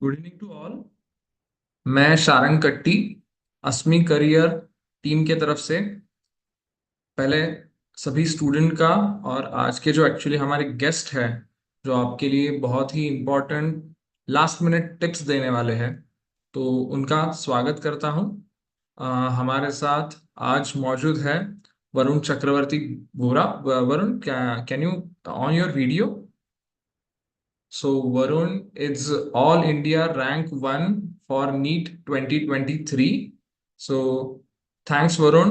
Good evening to all. मैं शारंग कट्टी अस्मी career team के तरफ से पहले सभी स्टूडेंट का और आज के जो एक्चुअली हमारे गेस्ट हैं जो आपके लिए बहुत ही इम्पोर्टेंट लास्ट मिनट टिप्स देने वाले हैं तो उनका स्वागत करता हूं। हमारे साथ आज मौजूद है वरुण चक्रवर्ती गोरा। Varun, can you on your video? So Varun is All India Rank 1 for NEET 2023. So thanks Varun,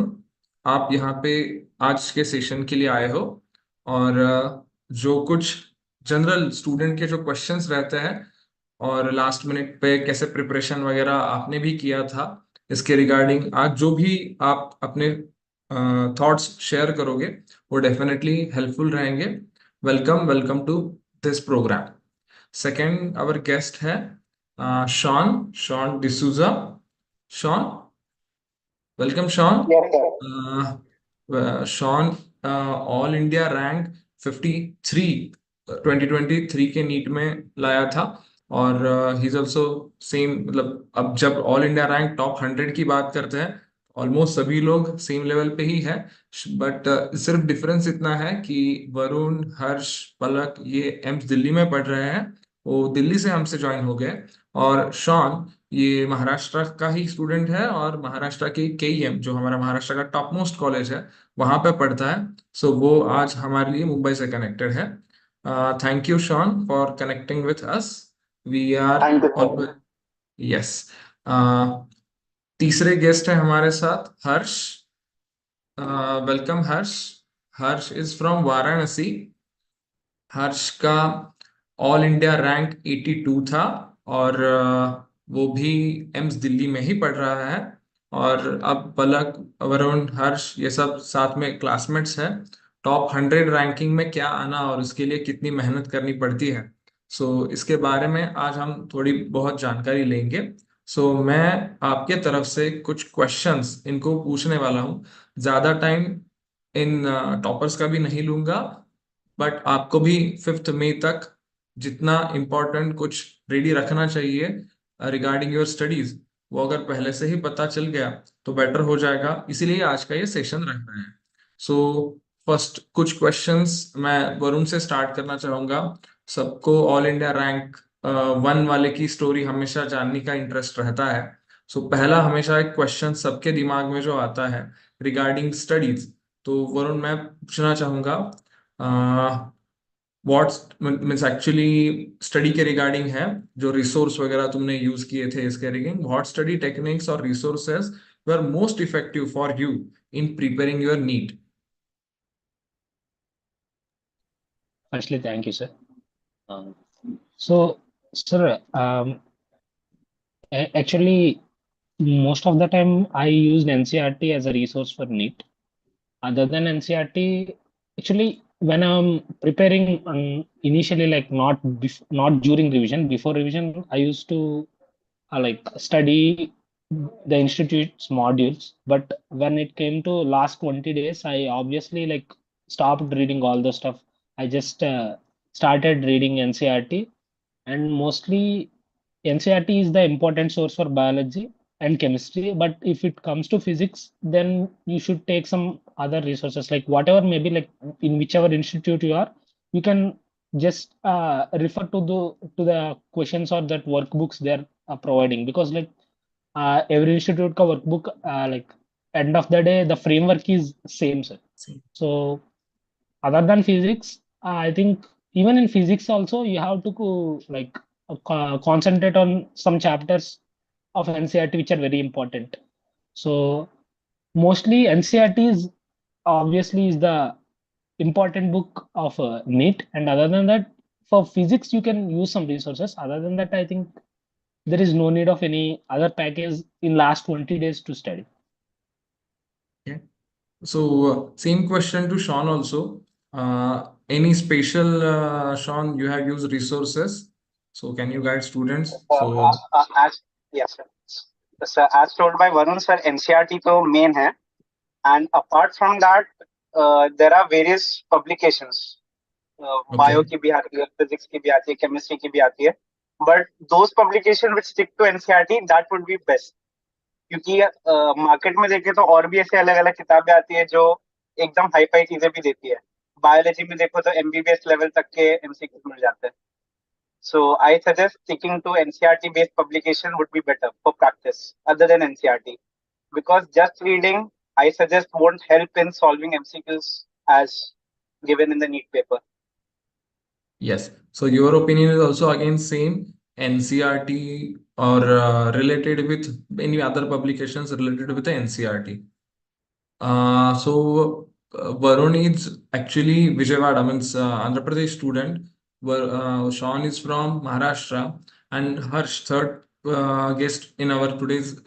आप यहाँ पे आज के सेशन के लिए आए हो और जो कुछ जनरल स्टूडेंट के जो क्वेश्चंस रहते हैं और लास्ट मिनट पे कैसे प्रिपरेशन वगैरह आपने भी किया था इसके रिगार्डिंग आज जो भी आप अपने थॉट्स शेयर करोगे वो डेफिनेटली हेल्पफुल रहेंगे। Welcome welcome to this programme. Second our guest है Shaun D'Souza. Shaun, welcome Shaun. Yes, sir. Shaun all India rank 53 2023 के नीट में लाया था और ही इज ऑल्सो सेम, मतलब अब जब ऑल इंडिया रैंक टॉप 100 की बात करते हैं ऑलमोस्ट सभी लोग सेम लेवल पे ही है। बट सिर्फ डिफरेंस इतना है कि वरुण, हर्ष, पलक ये एम्स दिल्ली में पढ़ रहे हैं, वो दिल्ली से हमसे ज्वाइन हो गए। और शॉन ये महाराष्ट्र का ही स्टूडेंट है और महाराष्ट्र के केईएम जो हमारा महाराष्ट्र का टॉप मोस्ट कॉलेज है वहां पे पढ़ता है। सो वो आज हमारे लिए मुंबई से कनेक्टेड है। Thank you Shaun for connecting with us. We are Thank you, sir. Yes. तीसरे गेस्ट है हमारे साथ Harsh. Welcome Harsh. Harsh is from Varanasi. Harsh का ऑल इंडिया रैंक 82 था और वो भी एम्स दिल्ली में ही पढ़ रहा है। और अब पलक, वरुण, हर्ष ये सब साथ में क्लासमेट्स हैं। टॉप 100 रैंकिंग में क्या आना और उसके लिए कितनी मेहनत करनी पड़ती है, सो इसके बारे में आज हम थोड़ी बहुत जानकारी लेंगे। सो मैं आपके तरफ से कुछ क्वेश्चंस इनको पूछने वाला हूँ। ज्यादा टाइम इन टॉपर्स का भी नहीं लूंगा, बट आपको भी 5 मई तक जितना इम्पोर्टेंट कुछ रेडी रखना चाहिए रिगार्डिंग योर स्टडीज वो अगर पहले से ही पता चल गया तो बेटर हो जाएगा, इसीलिए आज का ये सेशन रख रहे हैं। सो फर्स्ट कुछ क्वेश्चंस मैं वरुण से स्टार्ट करना चाहूंगा। सबको ऑल इंडिया रैंक 1 वाले की स्टोरी हमेशा जानने का इंटरेस्ट रहता है। सो पहला हमेशा एक क्वेश्चन सबके दिमाग में जो आता है रिगार्डिंग स्टडीज, तो वरुण मैं पूछना चाहूंगा व्हाट्स मीन्स एक्चुअली स्टडी के रिगार्डिंग है, जो रिसोर्स वगैरह तुमने यूज किए थे इसके रिगार्डिंग व्हाट स्टडी टेक्निक्स और resources were most effective for you in preparing your NEET? Firstly, thank you, sir. Um, so, sir, actually, most of the time I used NCRT as a resource for NEET. Other than NCRT, actually, when I'm preparing, initially, like not during revision, before revision, I used to like study the institute's modules. But when it came to last 20 days, I obviously like stopped reading all the stuff. I just started reading NCRT, and mostly NCRT is the important source for biology and chemistry. But if it comes to physics, then you should take some other resources, like whatever, maybe like in whichever institute you are, you can just refer to the questions or that workbooks they're providing, because like every institute ka workbook, like end of the day the framework is same, sir. So other than physics, I think even in physics also you have to like concentrate on some chapters of NCRT which are very important. So mostly NCRT is obviously is the important book of NEET, and other than that, for physics you can use some resources. Other than that, I think there is no need of any other package in last 20 days to study. Okay. So same question to Sean also. Any special Sean you have used resources, so can you guide students? So As yes, sir. So, as told by Varun sir, NCRT तो main है, and apart from that, there are various publications. okay, bio की भी आती है, physics की भी आती है, केमिस्ट्री की भी आती है. but those publications which stick to NCERT, that would be best. क्योंकि मार्केट में देखें तो और भी ऐसे अलग अलग किताबें आती है जो एकदम हाई फाई चीजें भी देती है. बायोलॉजी में देखो तो एमबीबीएस लेवल तक के एमसीक्यूज मिल जाते हैं. So I suggest sticking to NCERT based publication would be better for practice other than NCERT, because just reading I suggest won't help in solving MCQs as given in the NEET paper. Yes. So your opinion is also again same NCRT or related with any other publications related with the NCRT. Varun is actually Vijayawada, means Andhra Pradesh student. Shaun is from Maharashtra, and Harsh, third guest in our today's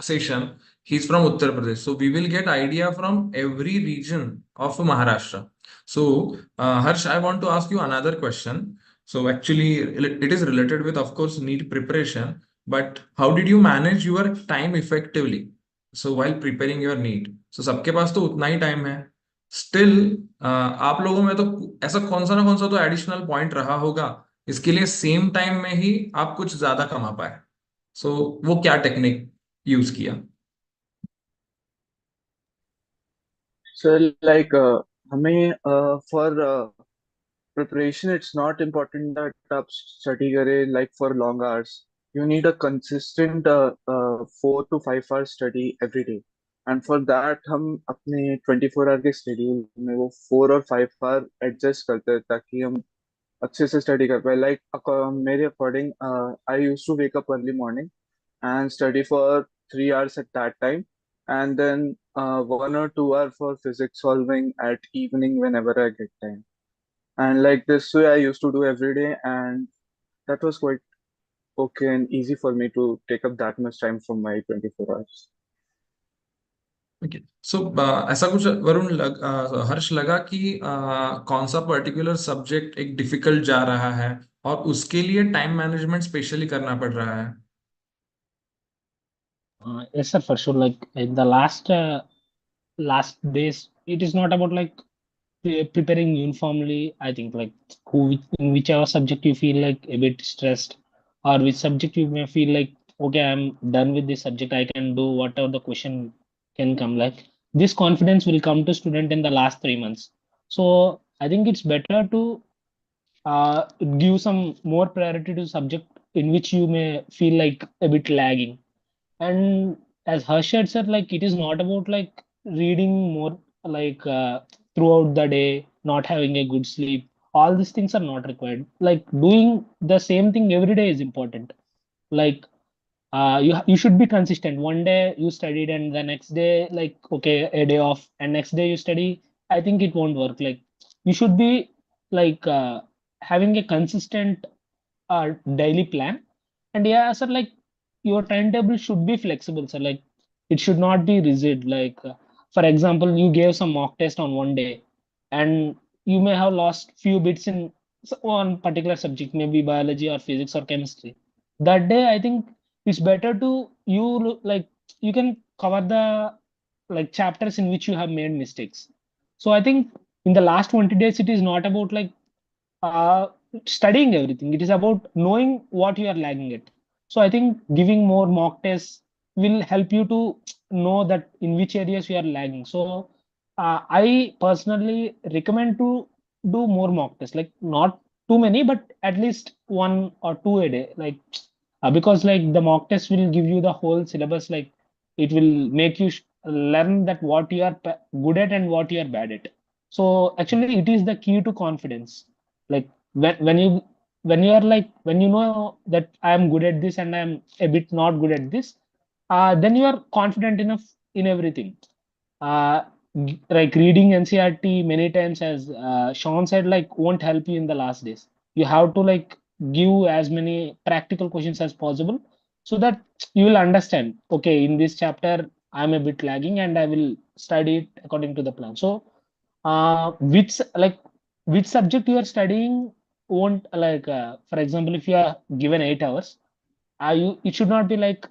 session, he's from Uttar Pradesh. So we will get idea from every region of Maharashtra. So Harsh, I want to ask you another question. So actually, it is related with, of course, NEET preparation. But how did you manage your time effectively? So while preparing your NEET, so सबके पास तो उतना ही time है. Still आप लोगों में तो ऐसा कौन सा ना कौन सा तो एडिशनल पॉइंट रहा होगा इसके लिए सेम टाइम में ही आप कुछ ज्यादा कमा पाए. सो वो क्या टेक्निक यूज किया? So like हमें for preparation, it's not important that आप study करें like for long hours. You need a consistent 4 to 5 hours study every day. And for that हम अपने 24 hour के schedule में वो 4 or 5 hour adjust करते हैं ताकि हम अच्छे से study कर पाए. Like मेरे according I used to wake up early morning and study for 3 hours at that time, and then 1 or 2 hour for physics solving at evening whenever I get time. And like this way I used to do every day, and that was quite okay and easy for me to take up that much time from my 24 hours. Okay. सो ऐसा कुछ वरुण हर्ष लगा कि कौन सा particular subject एक difficult जा रहा है और उसके लिए टाइम मैनेजमेंट स्पेशली करना पड़ रहा है? Yes, sir, for sure. Like in the last days, it is not about like preparing uniformly. I think like in whichever subject you feel like a bit stressed, or which subject you may feel like, okay, I'm done with this subject, I can do whatever the question can come. Like this confidence will come to student in the last 3 months. So I think it's better to uh, give some more priority to subject in which you may feel like a bit lagging. And as Harsh had said, like it is not about like reading more like throughout the day, not having a good sleep. All these things are not required. Like doing the same thing every day is important. Like you should be consistent. One day you studied and the next day like okay a day off and next day you study. I think it won't work. Like you should be like having a consistent daily plan. And yeah, sir, like your timetable should be flexible, sir. Like it should not be rigid. Like for example, you gave some mock test on one day, and you may have lost few bits in one particular subject, maybe biology or physics or chemistry. That day, I think it's better to like you can cover the like chapters in which you have made mistakes. So I think in the last 20 days, it is not about like uh, studying everything. It is about knowing what you are lagging at. So I think giving more mock tests will help you to know that in which areas you are lagging. So I personally recommend to do more mock tests, like not too many, but at least 1 or 2 a day. Like because like the mock test will give you the whole syllabus. Like it will make you learn that what you are good at and what you are bad at. So actually, it is the key to confidence. Like when you are like when you know that I am good at this and I am a bit not good at this, then you are confident enough in everything. uh like reading NCRT many times, as Sean said, like won't help you in the last days. You have to like give as many practical questions as possible so that you will understand, okay, in this chapter I'm a bit lagging and I will study it according to the plan. So which subject you are studying won't like for example, if you are given 8 hours, you it should not be like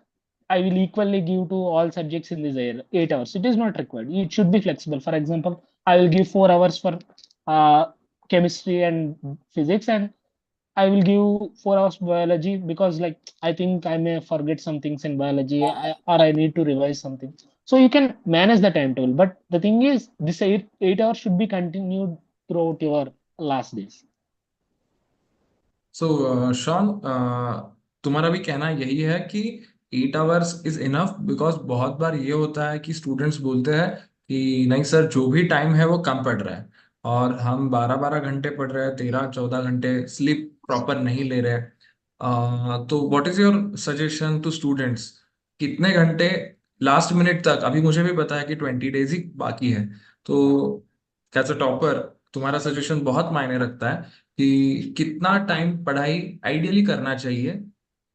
I will equally give to all subjects in this 8 hours. It is not required. It should be flexible. For example, I will give 4 hours for uh, chemistry and physics, and I will give 4 hours biology because like I think I may forget some things in biology, or I need to revise something. So you can manage the timetable. But the thing is, this 8 hours should be continued throughout your last days. So Shaun, तुम्हारा भी कहना यही है कि 8 hours is enough? Because बहुत बार ये होता है कि स्टूडेंट्स बोलते हैं कि नहीं सर, जो भी टाइम है वो कम पड़ रहा है, और हम 12-12 घंटे पढ़ रहे हैं, 13-14 घंटे स्लीप प्रॉपर नहीं ले रहे। तो what is your suggestion to students? कितने घंटे लास्ट मिनट तक? अभी मुझे भी पता है कि 20 डेज ही बाकी है, तो एज अ टॉपर तुम्हारा सजेशन बहुत मायने रखता है कि कितना टाइम पढ़ाई आइडियली करना चाहिए,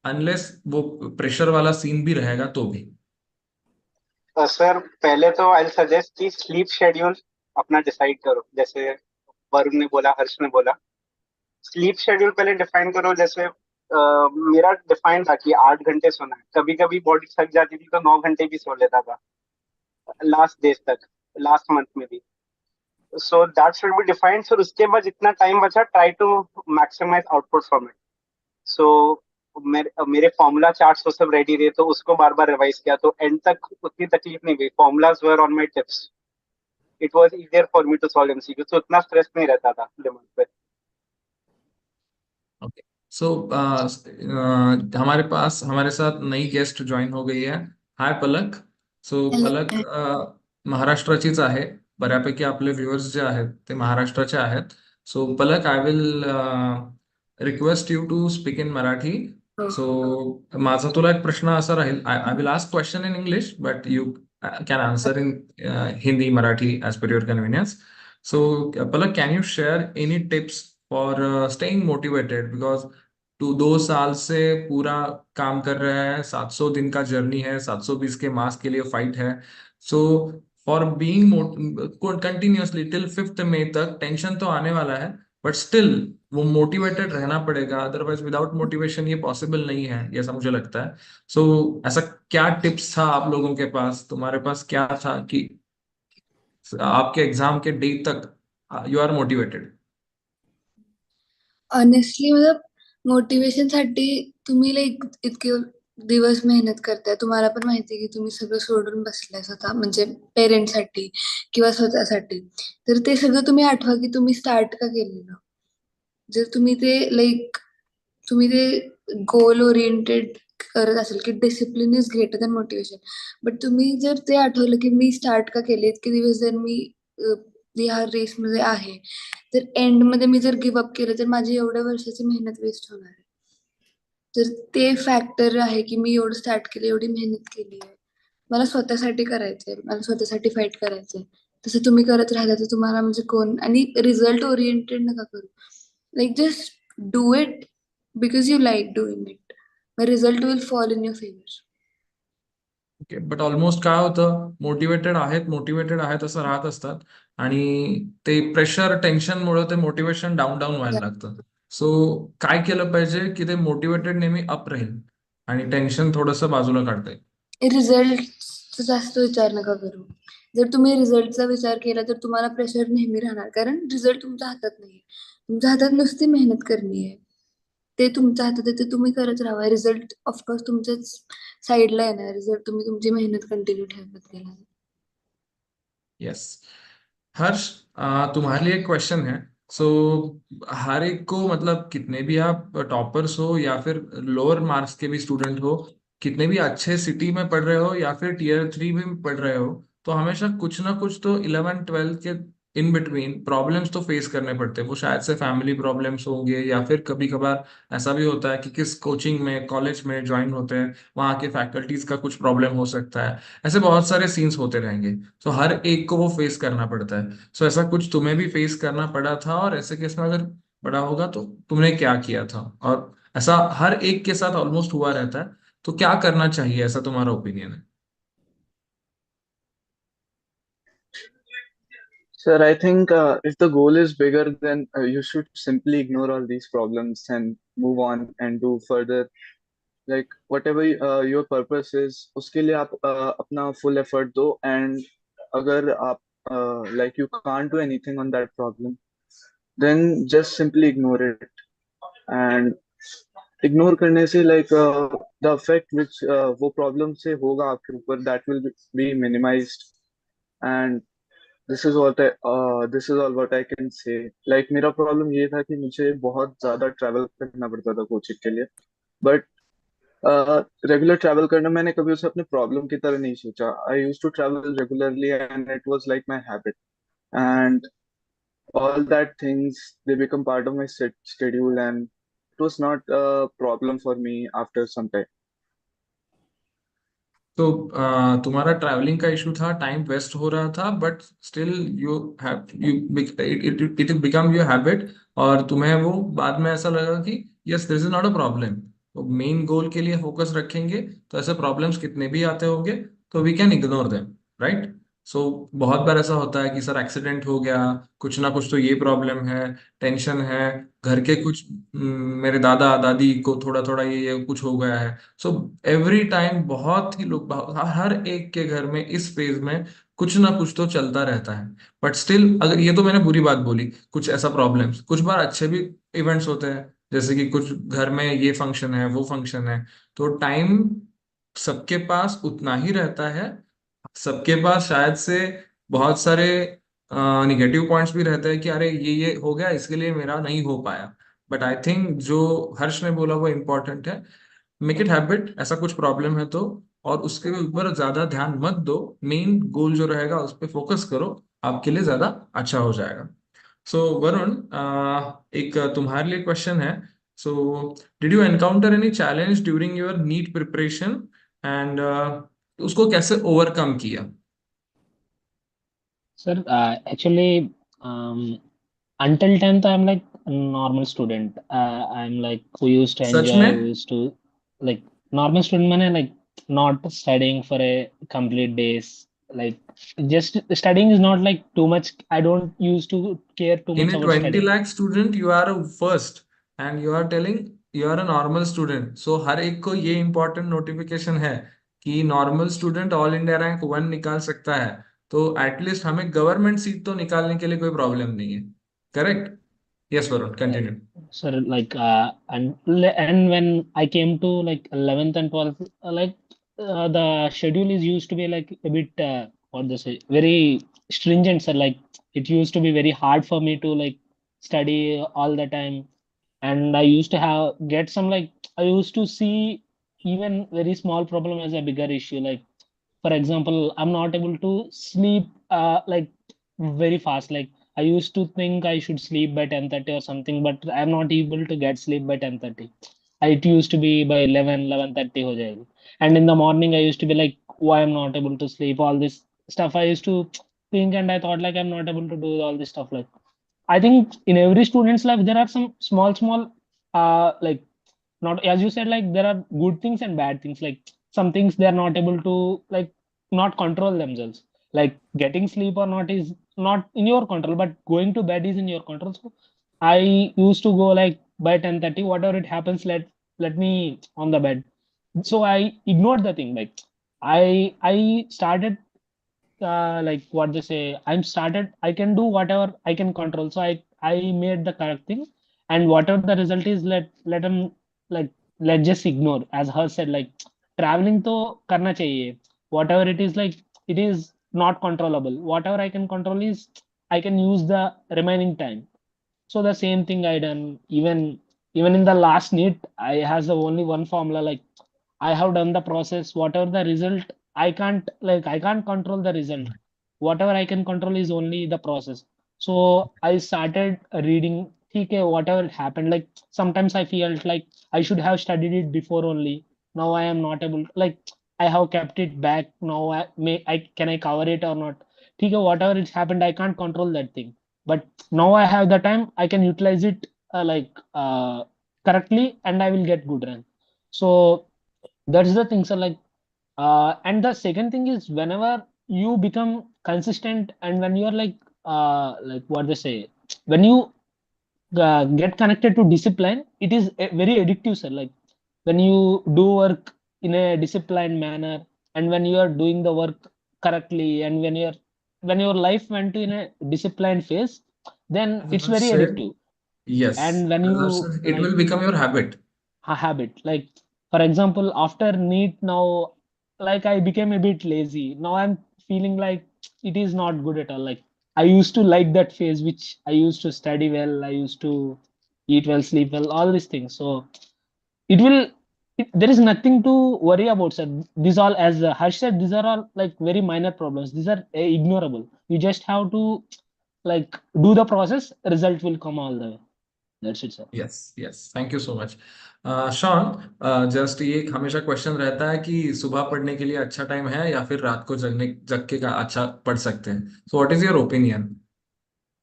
अनलेस वो प्रेशर वाला सीन भी रहेगा तो भी। सर पहले तो आई सजेस्ट कि स्लीप शेड्यूल अपना डिसाइड करो, जैसे वरुण ने बोला, हर्ष ने बोला। स्लीप शेड्यूल पहले डिफाइन करो। जैसे मेरा डिफाइन था कि 8 घंटे सोना है। कभी कभी बॉडी थक जाती थी तो 9 घंटे भी सो लेता था लास्ट डेज तक, लास्ट मंथ में भी। So that should be defined. फिर उसके बाद जितना टाइम बचा, try to maximise output from it. So मेरे फॉर्मूला चार्ट्स वो सब रेडी थे, तो उसको बार बार रिवाइज किया, तो एंड तक उतनी तकलीफ नहीं हुई। Formulas were on my tips. It was easier for me to solve MCQ, तो उतना स्ट्रेस नहीं रहता था दिमाग पे। ओके। सो हमारे साथ नई गेस्ट जॉईन हो गई है। हाय पलक. So hello. पलक महाराष्ट्राचीच आहे. बऱ्यापैकी आपले व्ह्युअर्स जे आहेत ते महाराष्ट्राचे आहेत. So Palak, I will request you to speak in Marathi. हो. सो माझा तुला एक प्रश्न असा राहील. I will ask question in English, but you can answer in Hindi, Marathi, as per your convenience. So, Palak, can you share any tips for staying motivated? Because 2 साल से पूरा काम कर रहे हैं, 700 दिन का जर्नी है, 720 के मार्क्स के लिए फाइट है। So for being continuously till 5th मई तक टेंशन तो आने वाला है, बट स्टिल वो मोटिवेटेड रहना पड़ेगा, अदरवाइज विदाउट मोटिवेशन ये पॉसिबल नहीं है, ये ऐसा मुझे लगता है। सो ऐसा क्या टिप्स था आप लोगों के पास, तुम्हारे पास क्या था कि आपके एग्जाम के डे तक यू आर मोटिवेटेड? ऑनेस्टली मतलब मोटिवेशन साठी तुम्ही लाईक इतके दिवस मेहनत करताय, तुम्हाला पण माहिती आहे की तुम्ही सगळं सोडून बसलाय स्वतः, म्हणजे पेरेंट्ससाठी किंवा स्वतःसाठी. तर ते सगळं तुम्ही आठवा की तुम्ही स्टार्ट का केलेलं. जर तुम्ही ते लाईक तुम्ही ते गोल ओरिएंटेड करत असेल की discipline is greater than motivation, but तुम्ही जर ते आठवलं की मी स्टार्ट का केले, इतके दिवस जर मी ह्या रेसमध्ये आहे, तर एंड मध्ये मी जर गिव्ह अप केलं तर माझी एवढ्या वर्षाची मेहनत वेस्ट होणार आहे. तर ते फॅक्टर आहे की मी एवढं स्टार्ट केलं, एवढी मेहनत केली आहे, मला स्वतःसाठी करायचंय, मला स्वतःसाठी फाईट करायचंय. तसं तुम्ही करत राहिला तर तुम्हाला म्हणजे कोण, आणि रिझल्ट ओरिएंटेड नका करू. Like just do it because you like doing it. Result will fall in your favour. Okay, but almost काय होतं, मोटिवेटेड आहेत असं राहत असतात, आणि ते प्रेशर टेन्शनमुळे ते मोटिवेशन डाऊन डाऊन व्हायला लागतं. सो काय केलं पाहिजे की ते मोटिवेटेड नेहमी अप राहील आणि टेन्शन थोडंसं बाजूला काढता येईल? रिझल्टचा जास्त विचार नका करू. जर तुम्ही रिझल्टचा विचार केला तर तुम्हाला प्रेशर नेहमी राहणार, कारण रिझल्ट तुमच्या हातात नाहीये. तुमच्या हातात नुसती मेहनत करणी आहे. ते तुमच्या हातात आहे, ते तुम्ही करत राहा. रिझल्ट ऑफकोर्स तुमच्याच साईडला येणार. रिझल्ट तुम्ही तुमची मेहनत कंटिन्यू ठेवत गेला. यस। हर्ष, तुम्हारे लिए एक क्वेश्चन है। सो हर एक को, मतलब कितने भी आप टॉपर्स हो या फिर लोअर मार्क्स के भी स्टूडेंट हो, कितने भी अच्छे सिटी में पढ़ रहे हो या फिर टियर 3 में पढ़ रहे हो, तो हमेशा कुछ ना कुछ तो 11th-12th के इन बिटवीन प्रॉब्लम्स तो फेस करने पड़ते हैं। वो शायद से फैमिली प्रॉब्लम्स होंगे, या फिर कभी कभार ऐसा भी होता है कि किस कोचिंग में, कॉलेज में ज्वाइन होते हैं, वहाँ के फैकल्टीज का कुछ प्रॉब्लम हो सकता है। ऐसे बहुत सारे सीन्स होते रहेंगे। सो हर एक को वो फेस करना पड़ता है। सो ऐसा कुछ तुम्हें भी फेस करना पड़ा था, और ऐसे केस में अगर पड़ा होगा तो तुमने क्या किया था? और ऐसा हर एक के साथ ऑलमोस्ट हुआ रहता है, तो क्या करना चाहिए, ऐसा तुम्हारा ओपिनियन है? Sir, I think if the goal is bigger, then you should simply ignore all these problems and move on and do further. Like whatever your purpose is, उसके लिए आप अपना full effort दो. And अगर आप like you can't do anything on that problem, then just simply ignore it. And ignore करने से like the effect which वो प्रॉब्लम से होगा आपके ऊपर that will be minimised and this is all what I can say like मेरा problem ये था कि मुझे बहुत ज्यादा ट्रैवल करना पड़ता था कोचिंग के लिए बट रेगुलर ट्रैवल करना मैंने कभी उसे अपने प्रॉब्लम की तरह नहीं सोचा I use to travel regularly and it was like my habit and all that things they become part of my schedule and it was not a problem for me after some time. तो तुम्हारा travelling का issue था, time waste हो रहा था, but still you have you it it become your habit, और तुम्हें वो बाद में ऐसा लगा कि yes this is not a problem. तो मेन गोल के लिए फोकस रखेंगे तो ऐसे प्रॉब्लम्स कितने भी आते होंगे तो we can ignore them, right. So बहुत बार ऐसा होता है कि सर एक्सीडेंट हो गया, कुछ ना कुछ तो ये प्रॉब्लम है, टेंशन है, घर के कुछ मेरे दादा दादी को थोड़ा थोड़ा ये कुछ हो गया है। सो एवरी टाइम बहुत ही लोग, हर एक के घर में इस फेज में कुछ ना कुछ तो चलता रहता है। बट स्टिल, अगर ये तो मैंने बुरी बात बोली, कुछ ऐसा प्रॉब्लम्स, कुछ बार अच्छे भी इवेंट्स होते हैं, जैसे कि कुछ घर में ये फंक्शन है वो फंक्शन है, तो टाइम सबके पास उतना ही रहता है। सबके पास शायद से बहुत सारे निगेटिव पॉइंट्स भी रहते हैं कि अरे ये हो गया इसके लिए मेरा नहीं हो पाया। बट आई थिंक जो हर्ष ने बोला वो इम्पोर्टेंट है, मेक इट हैबिट, ऐसा कुछ प्रॉब्लम है तो, और उसके ऊपर ज्यादा ध्यान मत दो, मेन गोल जो रहेगा उस पर फोकस करो, आपके लिए ज्यादा अच्छा हो जाएगा। सो वरुण, एक तुम्हारे लिए क्वेश्चन है। So did you encounter any challenge during your NEET preparation, and उसको कैसे ओवरकम किया? Sir, actually, until 10th, I'm like a normal student. I'm like who used to such enjoy, में? who used to like normal student, man, like not studying for a complete days. Like just studying is not like too much. I don't used to care too In much a about 20 studying. lakh student, you are a first, and you are telling you are a normal student. So हर एक को ये important notification है कि normal student all India rank 1 निकाल सकता है, तो at least हमें गवर्नमेंट सीट तो निकालने के लिए कोई प्रॉब्लम नहीं है। Correct? Yes Varun, Right. Continue. So like and when I came to like 11th and 12th, the schedule is used to be like a bit what they say very stringent. So like it used to be very hard for me to like study all the time, and I used to have get some like I used to see even very small problem as a bigger issue. Like for example, I'm not able to sleep like very fast. Like I used to think I should sleep by 10:30 or something, but I'm not able to get sleep by 10:30. It used to be by 11:30 ho jayegi. And in the morning I used to be like, why I'm not able to sleep, all this stuff I used to think, and I thought like I'm not able to do all this stuff. Like I think in every student's life there are some small like not as you said, like there are good things and bad things. Like some things they are not able to like not control themselves. Like getting sleep or not is not in your control, but going to bed is in your control. So I used to go like by 10:30, whatever it happens, let me on the bed. So I ignored the thing. Like I started like what they say, I can do whatever I can control. So I made the correct thing, and whatever the result is, let them like let just ignore. As her said, like traveling to karna chahiye, whatever it is, like it is not controllable. Whatever I can control is I can use the remaining time. So the same thing I done. Even in the last NEET, I has the only one formula. Like I have done the process. Whatever the result, I can't control the result. Whatever I can control is only the process. So I started reading. Okay, whatever happened, like sometimes I felt like I should have studied it before only. Now I am not able. Like I have kept it back. Now I can I cover it or not? Okay, whatever it's happened, I can't control that thing. But now I have the time. I can utilize it correctly, and I will get good rank. So that's the thing. So like and the second thing is whenever you become consistent, and when you're like what they say, when you get connected to discipline, it is very addictive, sir. Like when you do work in a disciplined manner, and when you are doing the work correctly, and when your life went to in a disciplined phase, then As it's Harsh very said, addictive. Yes, And when मतलब you sir, it like will become your habit. a habit, like for example, after NEET now, like I became a bit lazy. Now I'm feeling like it is not good at all. Like I used to like that phase, which I used to study well, I used to eat well, sleep well, all these things. So it will there is nothing to worry about, sir. These all, as Harsh said, these are all like very minor problems. These are ignorable. You just have to like do the process, result will come all the way. That's it, sir. Yes yes, thank you so much. Shaun, just ये एक हमेशा question रहता है कि सुबह पढ़ने के लिए अच्छा टाइम है या फिर रात को जग के का अच्छा पढ़ सकते हैं। So what is your opinion?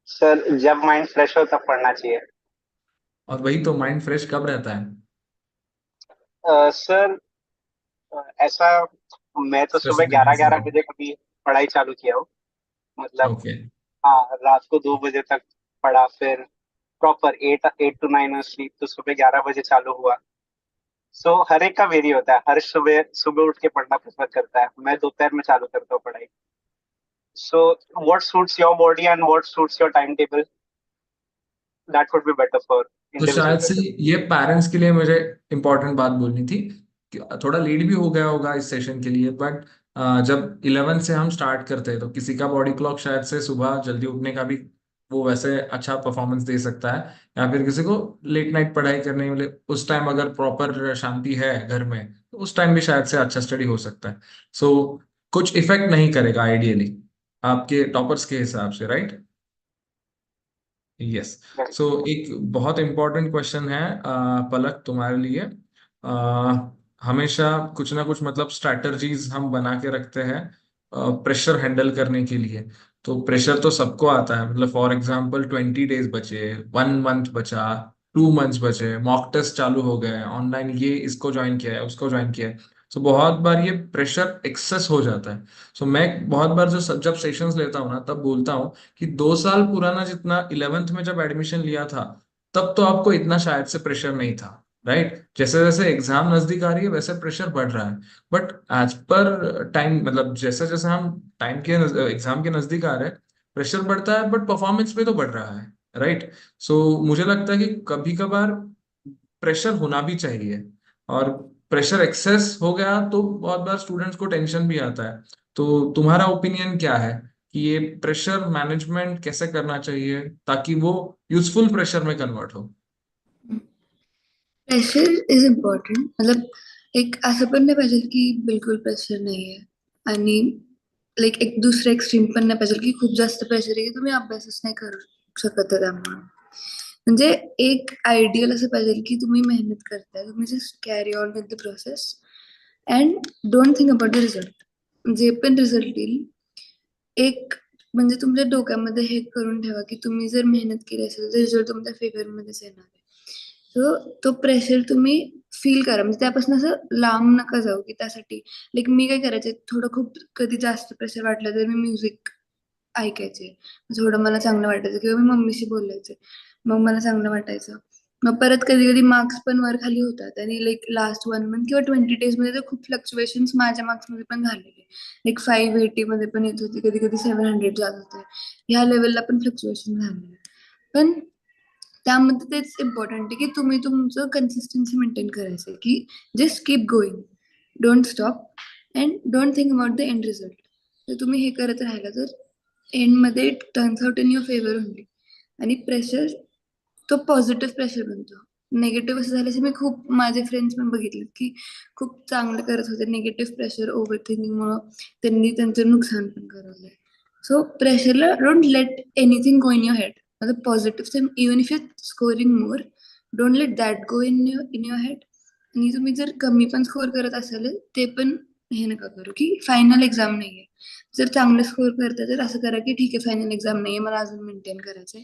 Sir जब माइंड फ्रेश हो तब पढ़ना चाहिए। और वही तो, माइंड फ्रेश कब रहता है? सर ऐसा मैं तो सुबह स्पेसिफिक 11-11 रीजन? बजे कभी पढ़ाई चालू किया हूँ, मतलब ओके। हाँ रात को 2 बजे तक पढ़ा, फिर प्रॉपर 8 to 9 स्लीप, तो सुबह 11 बजे चालू हुआ। सो हर एक का वेरी होता है, हर सुबह सुबह उठ के पढ़ना प्रेफर करता है, मैं दोपहर में चालू करता हूँ पढ़ाई। So what suits your body and what suits your time table, that would be better for तो शायद से इंडिविजुअल। ये पेरेंट्स के लिए मुझे इम्पोर्टेंट बात बोलनी थी कि थोड़ा लेट भी हो गया होगा इस सेशन के लिए, बट जब 11 से हम स्टार्ट करते हैं तो किसी का बॉडी क्लॉक शायद से सुबह जल्दी उठने का भी वो वैसे अच्छा परफॉर्मेंस दे सकता है, या फिर किसी को लेट नाइट पढ़ाई करने वाले उस टाइम अगर प्रॉपर शांति है घर में तो उस टाइम भी शायद से अच्छा स्टडी हो सकता है। सो कुछ इफेक्ट नहीं करेगा आइडियली आपके टॉपर्स के हिसाब से, राइट? यस। सो एक बहुत इंपॉर्टेंट क्वेश्चन है पलक तुम्हारे लिए। हमेशा कुछ ना कुछ मतलब स्ट्रैटेजीज हम बना के रखते हैं प्रेशर हैंडल करने के लिए। तो प्रेशर तो सबको आता है, मतलब फॉर एग्जांपल 20 डेज बचे, 1 मंथ बचा, 2 मंथ्स बचे, मॉक टेस्ट चालू हो गए ऑनलाइन, ये इसको ज्वाइन किया है उसको ज्वाइन किया है। सो बहुत बार ये प्रेशर एक्सेस हो जाता है। सो मैं बहुत बार जो जब सेशंस लेता हूँ ना तब बोलता हूँ कि 2 साल पुराना जितना 11th में जब एडमिशन लिया था तब तो आपको इतना शायद से प्रेशर नहीं था, राइट? जैसे जैसे एग्जाम नजदीक आ रही है वैसे प्रेशर बढ़ रहा है, बट एज पर टाइम, मतलब जैसे जैसे हम टाइम के एग्जाम के नजदीक आ रहे हैं प्रेशर बढ़ता है, बट परफॉर्मेंस भी तो बढ़ रहा है, राइट? सो मुझे लगता है कि कभी कभार प्रेशर होना भी चाहिए, और प्रेशर एक्सेस हो गया तो बहुत बार स्टूडेंट्स को टेंशन भी आता है। तो तुम्हारा ओपिनियन क्या है कि ये प्रेशर मैनेजमेंट कैसे करना चाहिए ताकि वो यूजफुल प्रेशर में कन्वर्ट हो? प्रेशर इज इम्पॉर्टंट, मतलब एक असं पण नाही पाहिजे की बिलकुल प्रेशर नाहीये, आणि लाईक एक दुसरं एक्स्ट्रीम पण नाही पाहिजे की खूप जास्त प्रेशर आहे की तुम्ही अभ्यासच नाही करू शकत आहे त्यामुळे. म्हणजे एक आयडियल असं पाहिजे की तुम्ही मेहनत करताय, तुम्ही just carry on with the process and don't think about the result. जे पण रिझल्ट येईल, एक म्हणजे तुमच्या डोक्यामध्ये हे करून ठेवा की तुम्ही जर मेहनत केली असेल तर रिझल्ट तुमच्या फेवरमध्येच येणार आहे. तो प्रेशर तुम्ही फील करा, म्हणजे त्यापासून असं लांब नका जाऊ की त्यासाठी लाईक मी काय करायचे, थोडं खूप कधी जास्त प्रेशर वाटलं तर मी म्युझिक ऐकायचे, थोडं मला चांगलं वाटायचं, किंवा मी मम्मीशी बोलायचे, मग मला चांगलं वाटायचं. मग परत कधी कधी मार्क्स पण वर खाली होतात, आणि लाईक लास्ट 1 मंथ किंवा 20 डेज मध्ये तर खूप फ्लक्च्युएशन माझ्या मार्क्स मध्ये पण झालेले, लाईक 580 मध्ये पण येत होती, कधी कधी 700 जात होते, ह्या लेवलला पण फ्लक्च्युएशन झालेलं. पण त्यामध्ये तेच इम्पॉर्टंट आहे की तुम्ही तुमचं कन्सिस्टन्सी मेंटेन करायचं, की just keep going, don't stop and don't think about the end result. तर तुम्ही हे करत राहिला तर एंडमध्ये it turns out in your favour only. आणि प्रेशर तो पॉझिटिव्ह प्रेशर बनतो. निगेटिव्ह असं झाल्याचे मी खूप माझे फ्रेंड्स पण बघितले की खूप चांगलं करत होते, निगेटिव्ह प्रेशर ओव्हर थिंकिंगमुळं त्यांनी त्यांचं नुकसान पण करवलंय. सो प्रेशरला don't let anything go in your head. मतलब positive, even if you scoring more, don't let that go in your head. आणि तुम्ही जर कमी पण स्कोर करत असाल ते पण हे नका करू की फायनल एक्झाम नाहीये. जर चांगलं स्कोर करता तर असं करा की ठीक आहे फायनल एक्झाम नाहीये, मला अजून मेंटेन करायचंय.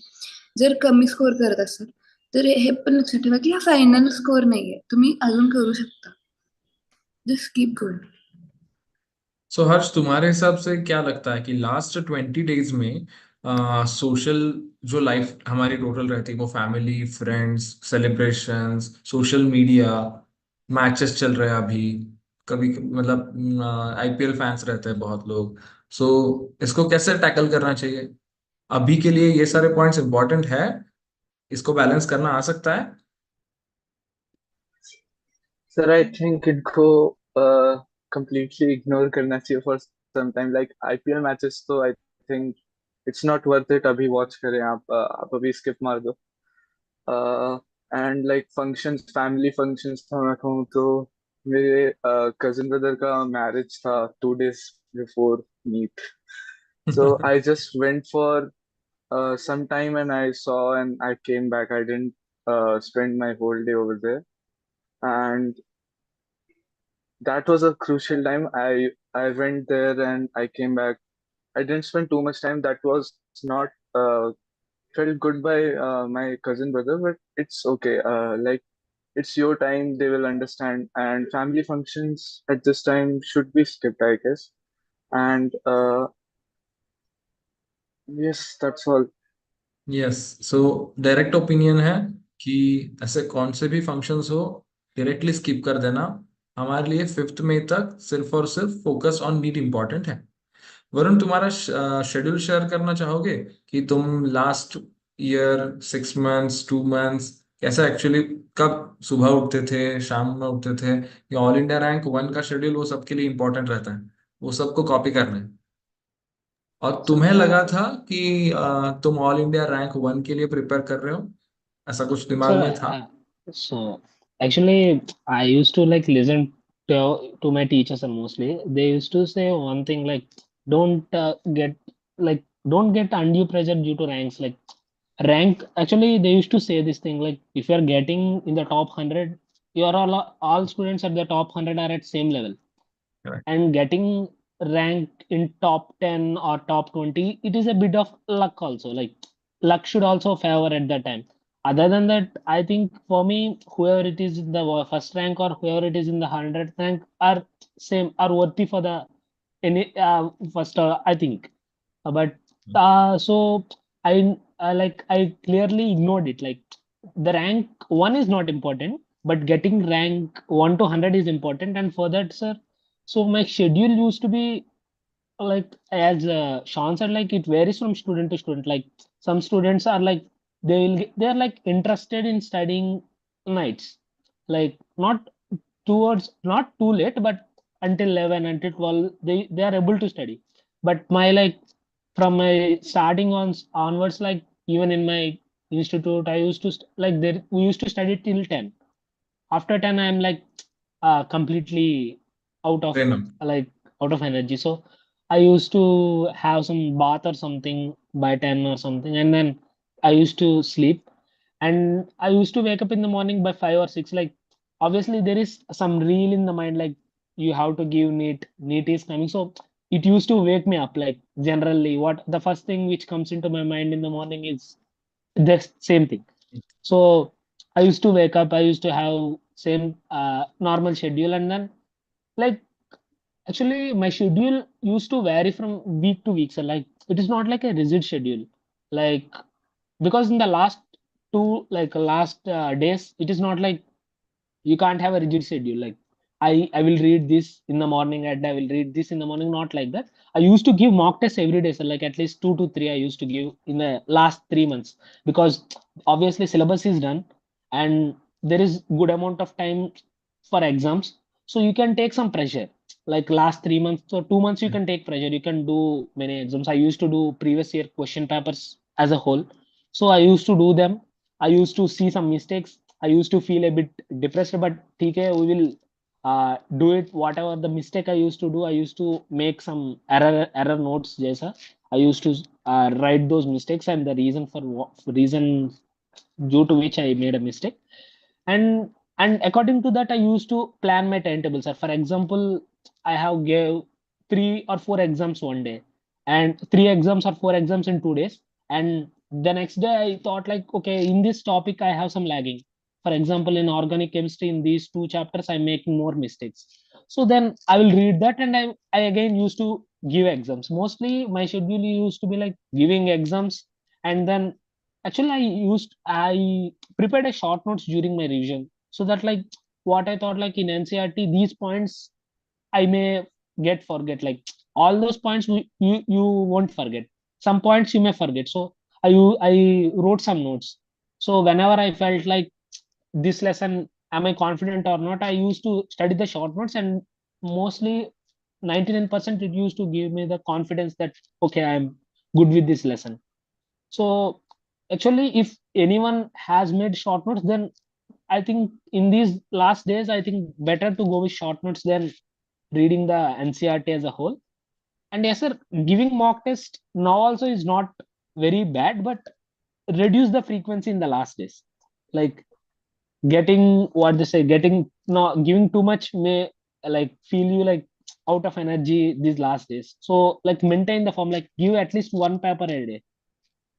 जर कमी स्कोर करत असाल तर हे पण लक्षात ठेवा की हा फायनल स्कोर नाहीये, तुम्ही अजून करू शकता. Just keep going. So Harsh, तुम्हारे हिसाब से क्या लगता है कि लास्ट 20 डेज में सोशल जो लाइफ हमारी टोटल रहती है, वो family, friends, celebrations, social media, matches चल रहे हैं अभी, कभी मतलब आईपीएल फैंस रहते हैं बहुत लोग, सो इसको कैसे टैकल करना चाहिए? अभी के लिए ये सारे पॉइंट्स इंपॉर्टेंट है इसको बैलेंस करना आ सकता है? सर आई थिंक इनको completely इग्नोर करना चाहिए for some time, like IPL matches तो I think it's not worth it अभी वॉच करें आप अभी स्किप मार दो। And like functions, family functions था, मैं कहूँ तो मेरे कजिन ब्रदर का मैरिज था 2 days before NEET, so I just went for some time and I saw and I came back. I didn't spend my whole day over there, and that was a crucial time. I went there and I came back. I didn't spend too much time. That was not felt good by my cousin brother, but it's okay. Like it's your time, they will understand. And family functions at this time should be skipped, I guess. And yes, that's all. Yes, so direct opinion है कि ऐसे कौन से भी functions हो, directly skip कर देना। हमारे लिए 5 मई तक सिर्फ और सिर्फ फोकस ऑन नीट इम्पॉर्टेंट है। वरुण, तुम्हारा शेड्यूल शेयर करना चाहोगे कि तुम लास्ट ईयर 6 मंथ्स 2 मंथ्स कैसा एक्चुअली, कब सुबह उठते थे, शाम में उठते थे, या ऑल इंडिया रैंक 1 का शेड्यूल वो सबके लिए इम्पोर्टेंट रहता है, वो सबको कॉपी करना है? और तुम्हें लगा था कि तुम ऑल इंडिया रैंक 1 के लिए प्रिपेयर कर रहे हो, ऐसा कुछ So, दिमाग में था? so actually, I used to like listen to my teachers, and mostly they used to say one thing like, don't get don't get undue pressure due to ranks. Like rank, actually, they used to say this thing like, if you are getting in the top 100, you are all students at the top 100 are at same level, Correct. and getting ranked in top 10 or top 20, it is a bit of luck also. Like luck should also favor at that time. Other than that, I think for me, whoever it is in the first rank or whoever it is in the 100th rank are same, are worthy for the any first, I think. But so I clearly ignored it. Like the rank 1 is not important, but getting rank 1 to 100 is important. And for that, sir, so my schedule used to be like, as Shaun said, like it varies from student to student. Like some students are like, they're like interested in studying nights, like not too late, but until 11, until 12, they are able to study. But my like, from my starting onwards, like even in my institute, I used to like there we used to study till 10. After 10, I'm like completely out of Trainer. like out of energy. So I used to have some bath or something by 10 or something, and then I used to sleep, and I used to wake up in the morning by 5 or 6. Like obviously there is some reel in the mind, like you have to give NEET is coming. So it used to wake me up. Like generally, what the first thing which comes into my mind in the morning is the same thing. So I used to wake up, I used to have same normal schedule, and then like actually my schedule used to vary from week to week. So like it is not like a rigid schedule. Like because in the last last days, it is not like you can't have a rigid schedule. Like I will read this in the morning and I will read this in the morning, not like that. I used to give mock tests every day, so like at least 2 to 3 I used to give in the last 3 months, because obviously syllabus is done and there is good amount of time for exams, so you can take some pressure. Like last 3 months or 2 months, you can take pressure, you can do many exams. I used to do previous year question papers as a whole, so I used to do them. I used to see some mistakes. I used to feel a bit depressed, but okay, we will do it. Whatever the mistake I used to do, I used to make some error notes. Jaisa, I used to write those mistakes and the reason for reason due to which I made a mistake. And according to that, I used to plan my timetables. For example, I have gave 3 or 4 exams one day, and 3 exams or 4 exams in 2 days. And the next day, I thought like, okay, in this topic, I have some lagging. For example, in organic chemistry, in these 2 chapters, I'm making more mistakes. So then I will read that, and I again used to give exams. Mostly, my schedule used to be like giving exams, and then actually I prepared a short notes during my revision, so that like what I thought, like in NCRT, these points I may get forget. Like all those points you won't forget. Some points you may forget. So I wrote some notes. So whenever I felt like this lesson, am I confident or not, I used to study the short notes, and mostly 99% it used to give me the confidence that okay, I'm good with this lesson. So actually, if anyone has made short notes, then I think in these last days, I think better to go with short notes than reading the NCRT as a whole. And yes, sir, giving mock test now also is not very bad, but reduce the frequency in the last days. Like getting what they say, getting not giving too much may like feel you like out of energy these last days. So like maintain the form, like give at least one paper a day.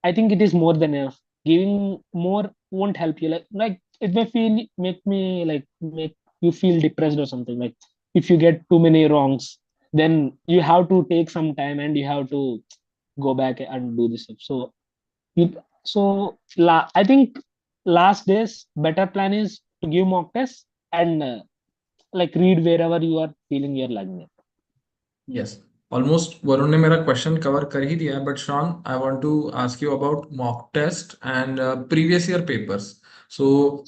I think it is more than enough. Giving more won't help you. Like it may feel make me like make you feel depressed or something. Like if you get too many wrongs, then you have to take some time and you have to go back and do this stuff. So I think last days better plan is to give mock tests and like read wherever you are feeling you're lagging. Yes, almost Varun ने मेरा question cover कर ही दिया है, but Shaun, I want to ask you about mock test and previous year papers. So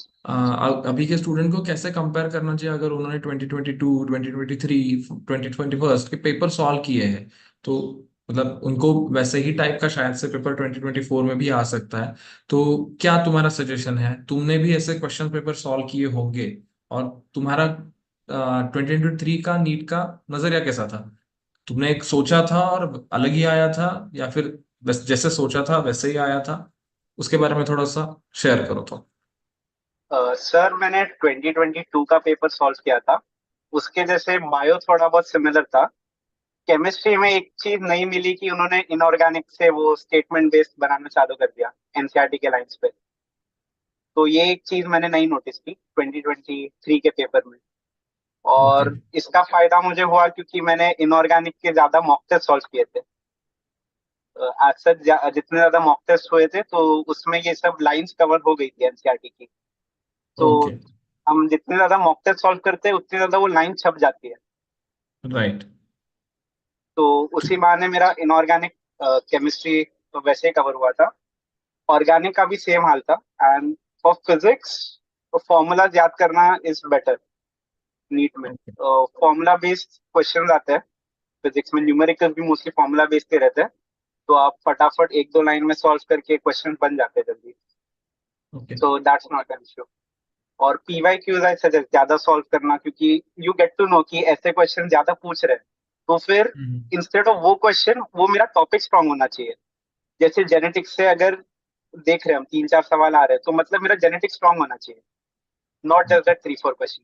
अभी के student को कैसे कंपेयर करना चाहिए अगर उन्होंने 2022, 2023, 2021 के पेपर सॉल्व किए हैं, तो मतलब उनको वैसे ही टाइप का शायद से पेपर 2024 में भी आ सकता है. तो क्या तुम्हारा सजेशन है? तुमने भी ऐसे क्वेश्चन पेपर सॉल्व किए होंगे, और तुम्हारा 2023 का नीट का नजरिया कैसा था? तुमने एक सोचा था और अलग ही आया था, या फिर बस जैसे सोचा था वैसे ही आया था? उसके बारे में थोड़ा सा शेयर करो तो. सर मैंने 2022 का पेपर सॉल्व किया था. उसके जैसे बायो थोड़ा बहुत सिमिलर था. केमिस्ट्री में एक चीज नहीं मिली कि उन्होंने इनऑर्गेनिक से वो स्टेटमेंट बेस्ड बनाना चालू कर दिया एनसीईआरटी के लाइंस पे. तो ये एक चीज मैंने नहीं नोटिस की 2023 के पेपर में. ओके. और इसका फायदा मुझे हुआ क्योंकि मैंने इनऑर्गेनिक के ज्यादा मॉक टेस्ट सॉल्व किए थे. आज सच जितने ज्यादा मॉक टेस्ट हुए थे तो उसमें ये सब लाइंस कवर हो गई थी एनसीईआरटी की. तो ओके. हम जितने ज्यादा मॉक टेस्ट सॉल्व करते हैं उतनी ज्यादा वो लाइन छप जाती है. राइट. तो उसी बहाने मेरा इनऑर्गेनिक केमिस्ट्री वैसे ही कवर हुआ था. ऑर्गेनिक का भी सेम हाल था. एंड फॉर फिजिक्स तो फॉर्मूलाज याद करना इज बेटर नीट में. ओके. फॉर्मूला बेस्ड क्वेश्चन आते हैं. फिजिक्स में न्यूमेरिकल भी मोस्टली फॉर्मूला बेस्ड ही रहते हैं. तो आप फटाफट एक दो लाइन में सॉल्व करके क्वेश्चन बन जाते हैं जल्दी. Okay. So that's not an issue. और पीवाई क्यूज आई सजेस्ट ज्यादा सॉल्व करना क्योंकि यू गेट टू नो कि ऐसे क्वेश्चन ज्यादा पूछ रहे हैं. तो फिर इंस्टेड ऑफ वो क्वेश्चन वो मेरा टॉपिक स्ट्रांग होना चाहिए. जैसे जेनेटिक्स से अगर देख रहे हैं हम 3-4 सवाल आ रहे हैं तो मतलब मेरा जेनेटिक्स स्ट्रांग होना चाहिए. Not just that 3-4 question.